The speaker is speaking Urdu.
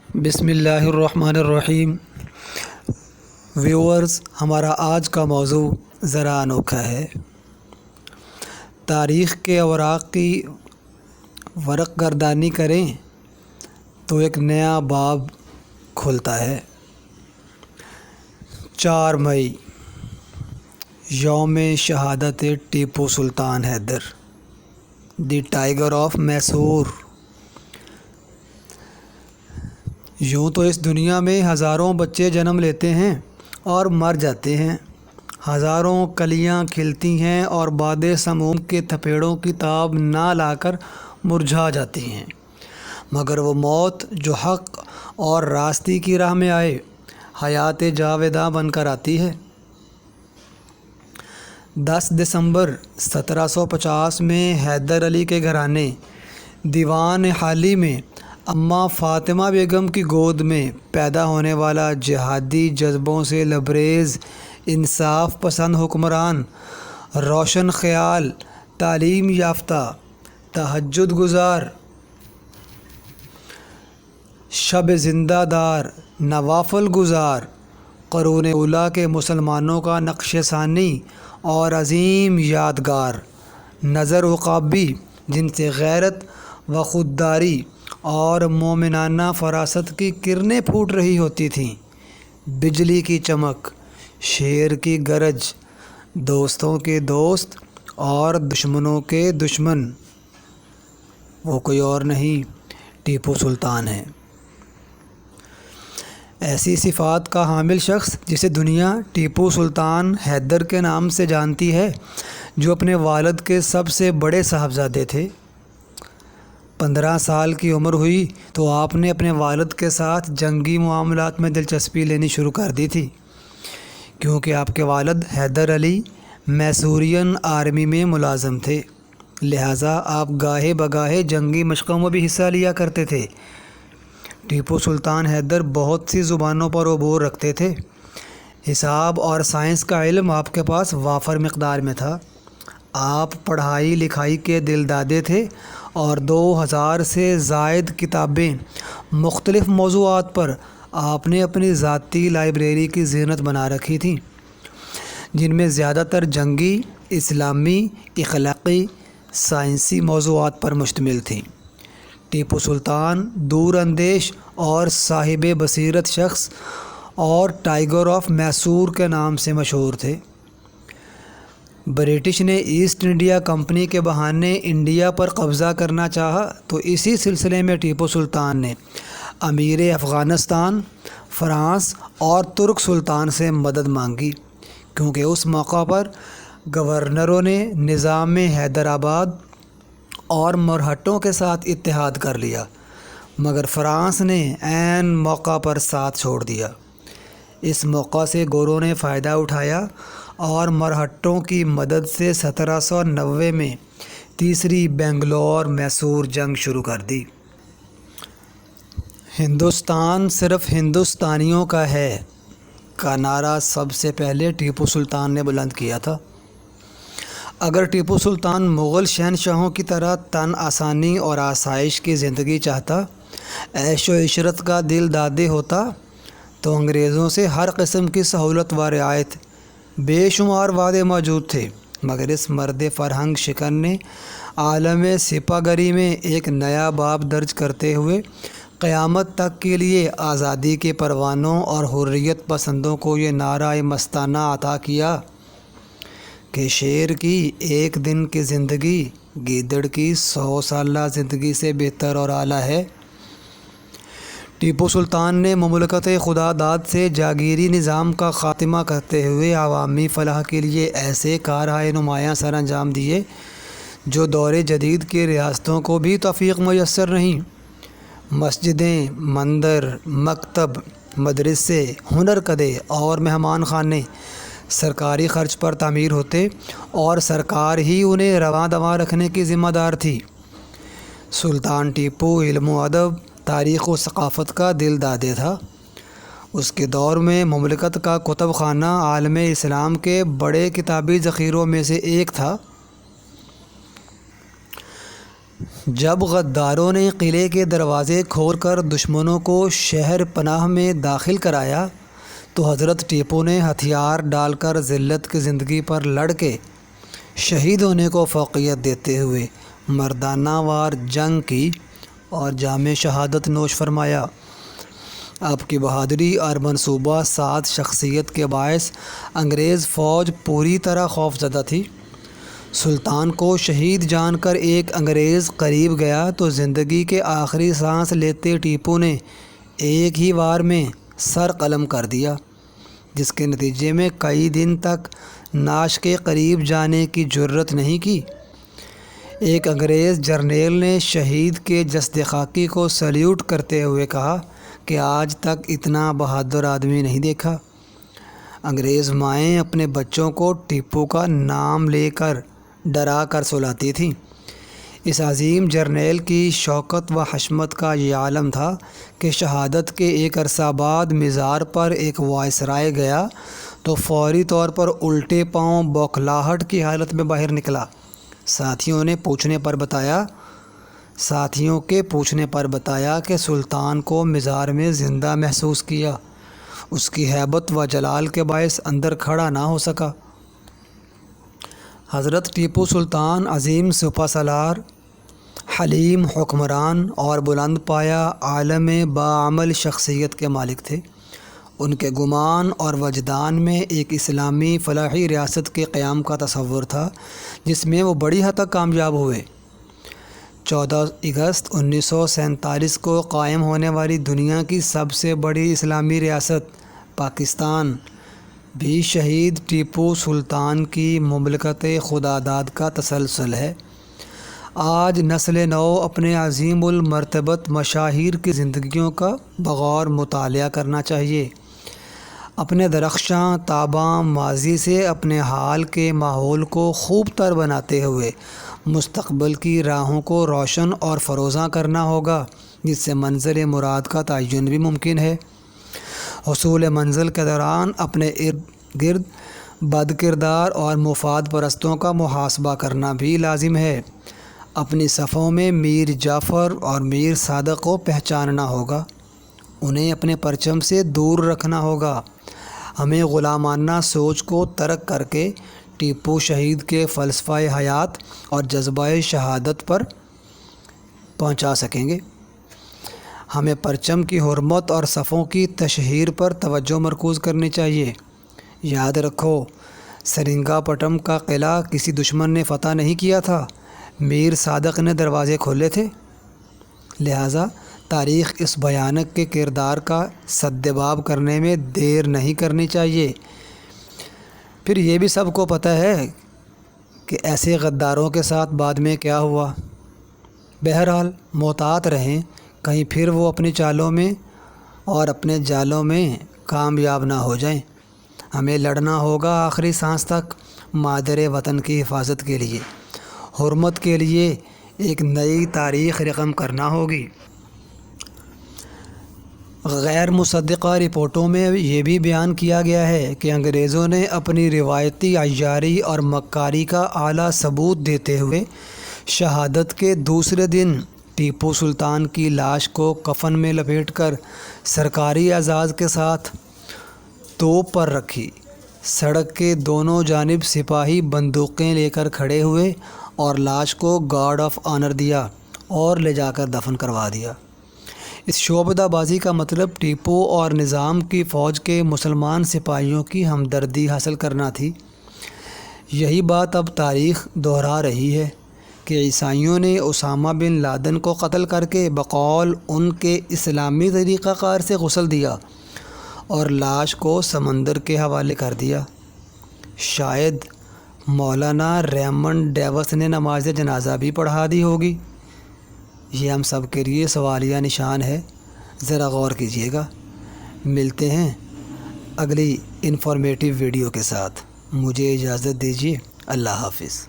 بسم اللہ الرحمن الرحیم۔ ویورز، ہمارا آج کا موضوع ذرا انوکھا ہے۔ تاریخ کے اوراق کی ورق گردانی کریں تو ایک نیا باب کھلتا ہے۔ 4 مئی یوم شہادت ٹیپو سلطان حیدر، دی ٹائیگر آف میسور۔ یوں تو اس دنیا میں ہزاروں بچے جنم لیتے ہیں اور مر جاتے ہیں، ہزاروں کلیاں کھلتی ہیں اور باد سموم کے تھپیڑوں کی تاب نہ لا کر مرجھا جاتی ہیں، مگر وہ موت جو حق اور راستی کی راہ میں آئے، حیات جاویداں بن کر آتی ہے۔ 10 دسمبر 1750 میں حیدر علی کے گھرانے دیوان حالی میں اماں فاطمہ بیگم کی گود میں پیدا ہونے والا جہادی جذبوں سے لبریز، انصاف پسند حکمران، روشن خیال، تعلیم یافتہ، تہجد گزار، شب زندہ دار، نوافل گزار، قرون اولیٰ کے مسلمانوں کا نقش ثانی اور عظیم یادگار، نظر عقابی جن سے غیرت و خودداری اور مومنانہ فراست کی کرنیں پھوٹ رہی ہوتی تھیں، بجلی کی چمک، شیر کی گرج، دوستوں کے دوست اور دشمنوں کے دشمن، وہ کوئی اور نہیں، ٹیپو سلطان ہے۔ ایسی صفات کا حامل شخص جسے دنیا ٹیپو سلطان حیدر کے نام سے جانتی ہے، جو اپنے والد کے سب سے بڑے صاحبزادے تھے۔ 15 سال کی عمر ہوئی تو آپ نے اپنے والد کے ساتھ جنگی معاملات میں دلچسپی لینی شروع کر دی تھی، کیونکہ آپ کے والد حیدر علی میسورین آرمی میں ملازم تھے، لہٰذا آپ گاہے بگاہے جنگی مشقوں میں بھی حصہ لیا کرتے تھے۔ ٹیپو سلطان حیدر بہت سی زبانوں پر عبور رکھتے تھے۔ حساب اور سائنس کا علم آپ کے پاس وافر مقدار میں تھا۔ آپ پڑھائی لکھائی کے دلدادے تھے اور 2000 سے زائد کتابیں مختلف موضوعات پر آپ نے اپنی ذاتی لائبریری کی زینت بنا رکھی تھیں، جن میں زیادہ تر جنگی، اسلامی، اخلاقی، سائنسی موضوعات پر مشتمل تھیں۔ ٹیپو سلطان دور اندیش اور صاحب بصیرت شخص اور ٹائیگر آف میسور کے نام سے مشہور تھے۔ برٹش نے ایسٹ انڈیا کمپنی کے بہانے انڈیا پر قبضہ کرنا چاہا تو اسی سلسلے میں ٹیپو سلطان نے امیر افغانستان، فرانس اور ترک سلطان سے مدد مانگی، کیونکہ اس موقع پر گورنروں نے نظام حیدرآباد اور مرہٹوں کے ساتھ اتحاد کر لیا، مگر فرانس نے عین موقع پر ساتھ چھوڑ دیا۔ اس موقع سے گوروں نے فائدہ اٹھایا اور مرہٹوں کی مدد سے 1790 میں تیسری بنگلور میسور جنگ شروع کر دی۔ ہندوستان صرف ہندوستانیوں کا ہے کا نعرہ سب سے پہلے ٹیپو سلطان نے بلند کیا تھا۔ اگر ٹیپو سلطان مغل شہنشاہوں کی طرح تن آسانی اور آسائش کی زندگی چاہتا، عیش و عشرت کا دل دادے ہوتا، تو انگریزوں سے ہر قسم کی سہولت و رعایت بے شمار وعدے موجود تھے، مگر اس مرد فرہنگ شکن نے عالم سپہ گری میں ایک نیا باب درج کرتے ہوئے قیامت تک کے لیے آزادی کے پروانوں اور حریت پسندوں کو یہ نعرہ مستانہ عطا کیا کہ شیر کی ایک دن کی زندگی گیدڑ کی 100 سالہ زندگی سے بہتر اور اعلیٰ ہے۔ ٹیپو سلطان نے مملکت خدا داد سے جاگیری نظام کا خاتمہ کرتے ہوئے عوامی فلاح کے لیے ایسے کارہائے نمایاں سر انجام دیے جو دور جدید کی ریاستوں کو بھی توفیق میسر نہیں۔ مسجدیں، مندر، مکتب، مدرسے، ہنر کدے اور مہمان خانے سرکاری خرچ پر تعمیر ہوتے اور سرکار ہی انہیں رواں دواں رکھنے کی ذمہ دار تھی۔ سلطان ٹیپو علم و ادب، تاریخ و ثقافت کا دل دادے تھا۔ اس کے دور میں مملکت کا کتب خانہ عالم اسلام کے بڑے کتابی ذخیروں میں سے ایک تھا۔ جب غداروں نے قلعے کے دروازے کھول کر دشمنوں کو شہر پناہ میں داخل کرایا تو حضرت ٹیپو نے ہتھیار ڈال کر ذلت کی زندگی پر لڑ کے شہید ہونے کو فوقیت دیتے ہوئے مردانہ وار جنگ کی اور جام شہادت نوش فرمایا۔ آپ کی بہادری اور منصوبہ ساز شخصیت کے باعث انگریز فوج پوری طرح خوف زدہ تھی۔ سلطان کو شہید جان کر ایک انگریز قریب گیا تو زندگی کے آخری سانس لیتے ٹیپو نے ایک ہی وار میں سر قلم کر دیا، جس کے نتیجے میں کئی دن تک نعش کے قریب جانے کی جرت نہیں کی۔ ایک انگریز جرنیل نے شہید کے جسد خاکی کو سلیوٹ کرتے ہوئے کہا کہ آج تک اتنا بہادر آدمی نہیں دیکھا۔ انگریز مائیں اپنے بچوں کو ٹیپو کا نام لے کر ڈرا کر سلاتی تھیں۔ اس عظیم جرنیل کی شوکت و حشمت کا یہ عالم تھا کہ شہادت کے ایک عرصہ بعد مزار پر ایک وائسرائے گیا تو فوری طور پر الٹے پاؤں بوکھلاہٹ کی حالت میں باہر نکلا۔ ساتھیوں کے پوچھنے پر بتایا کہ سلطان کو مزار میں زندہ محسوس کیا، اس کی ہیبت و جلال کے باعث اندر کھڑا نہ ہو سکا۔ حضرت ٹیپو سلطان عظیم سپہ سالار، حلیم حکمران اور بلند پایہ عالم باعمل شخصیت کے مالک تھے۔ ان کے گمان اور وجدان میں ایک اسلامی فلاحی ریاست کے قیام کا تصور تھا، جس میں وہ بڑی حد تک کامیاب ہوئے۔ 14 اگست 1947 کو قائم ہونے والی دنیا کی سب سے بڑی اسلامی ریاست پاکستان بھی شہید ٹیپو سلطان کی مملکت خداداد کا تسلسل ہے۔ آج نسل نو اپنے عظیم المرتبت مشاہیر کی زندگیوں کا بغور مطالعہ کرنا چاہیے۔ اپنے درخشاں تاباں ماضی سے اپنے حال کے ماحول کو خوب تر بناتے ہوئے مستقبل کی راہوں کو روشن اور فروزاں کرنا ہوگا، جس سے منزل مراد کا تعین بھی ممکن ہے۔ حصول منزل کے دوران اپنے ارد گرد بد کردار اور مفاد پرستوں کا محاسبہ کرنا بھی لازم ہے۔ اپنی صفوں میں میر جعفر اور میر صادق کو پہچاننا ہوگا، انہیں اپنے پرچم سے دور رکھنا ہوگا۔ ہمیں غلامانہ سوچ کو ترک کر کے ٹیپو شہید کے فلسفہ حیات اور جذبہ شہادت پر پہنچا سکیں گے۔ ہمیں پرچم کی حرمت اور صفوں کی تشہیر پر توجہ مرکوز کرنی چاہیے۔ یاد رکھو، سرنگا پٹم کا قلعہ کسی دشمن نے فتح نہیں کیا تھا، میر صادق نے دروازے کھولے تھے۔ لہٰذا تاریخ اس بھیانک کے کردار کا سدباب کرنے میں دیر نہیں کرنی چاہیے۔ پھر یہ بھی سب کو پتہ ہے کہ ایسے غداروں کے ساتھ بعد میں کیا ہوا۔ بہرحال محتاط رہیں، کہیں پھر وہ اپنی چالوں میں اور اپنے جالوں میں کامیاب نہ ہو جائیں۔ ہمیں لڑنا ہوگا آخری سانس تک مادر وطن کی حفاظت کے لیے، حرمت کے لیے ایک نئی تاریخ رقم کرنا ہوگی۔ غیر مصدقہ رپورٹوں میں یہ بھی بیان کیا گیا ہے کہ انگریزوں نے اپنی روایتی عیاری اور مکاری کا اعلیٰ ثبوت دیتے ہوئے شہادت کے دوسرے دن ٹیپو سلطان کی لاش کو کفن میں لپیٹ کر سرکاری اعزاز کے ساتھ توپ پر رکھی۔ سڑک کے دونوں جانب سپاہی بندوقیں لے کر کھڑے ہوئے اور لاش کو گارڈ آف آنر دیا اور لے جا کر دفن کروا دیا۔ اس شعبدہ بازی کا مطلب ٹیپو اور نظام کی فوج کے مسلمان سپاہیوں کی ہمدردی حاصل کرنا تھی۔ یہی بات اب تاریخ دہرا رہی ہے کہ عیسائیوں نے اسامہ بن لادن کو قتل کر کے بقول ان کے اسلامی طریقہ کار سے غسل دیا اور لاش کو سمندر کے حوالے کر دیا۔ شاید مولانا ریمنڈ ڈیوس نے نماز جنازہ بھی پڑھا دی ہوگی۔ یہ ہم سب کے لیے سوالیہ نشان ہے، ذرا غور کیجیے گا۔ ملتے ہیں اگلی انفارمیٹیو ویڈیو کے ساتھ، مجھے اجازت دیجیے، اللہ حافظ۔